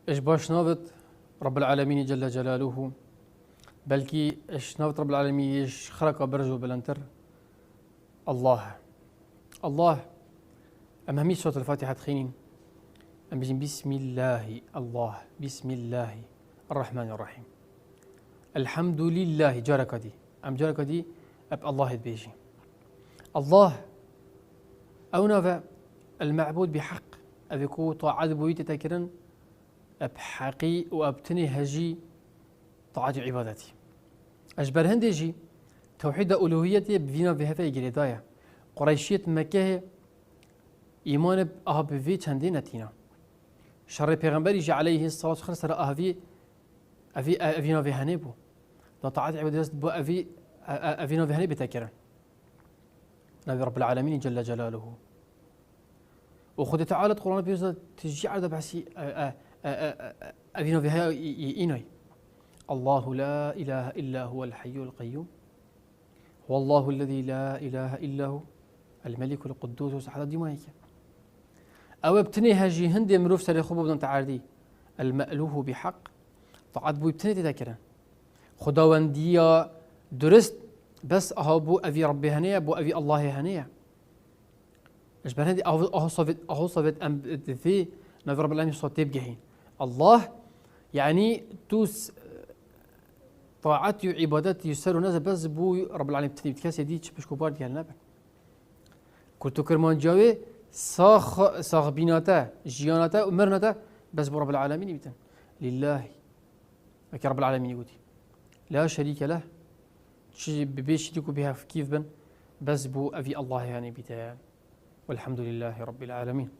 ايش باش نابط رب العالمين جل جلاله، بلكي ايش نابط رب العالمين ايش خلق برزو بلنتر الله. أما همي سورة الفاتحة تخينين أم بيجين بسم الله الله بسم الله الرحمن الرحيم الحمد لله جارك دي أم جارك دي أب الله بيجي الله أو نافع المعبود بحق أبيكو طاعة بويت تكرن أب حقي وأبتني هجي طاعة عبادتي أجبر هندجي توحيد ألوهيتي بفينا بهذا يجري ضايع قريشية مكة إيمان بأهب في چندين نتينا شر پیغمبری عليه الصلاة والسلام سر أفينا في هنبو لا طاعة عبادت بو أفينا في هنبو تكرن نبي رب العالمين جل جلاله وخد تعالى القرآن بيوزا تجي على بحسي أفينا في هنبو الله لا إله إلا هو الحي القيوم هو الله الذي لا إله إلا هو الملك القدوس وسحر ديمايك أو ابتني هاجي هندي مروف سري خوب بدون تعاردي المألوه بحق طاعت بو ابتني تذكره خداوندية درست بس أهو أبي ربي هنية بو أبي الله هنية إيش بهندي أهو صفت أم ذي نبي رب العالمين صوت تبجحين الله يعني توس طاعتي وعبادتي يسر ناس بس بو رب العالمين ابتني بتكاسي دي تشبش كبار ديال نبي كنتو كرمان جاوي ساخ بيناتا جياناتا ومرناتا بس برب العالمين يبتن لله أكي رب العالمين يقولي لا شريك له شي ببيش يديكو بها في كيف بن بس بو أبي الله يعني بتان والحمد لله رب العالمين.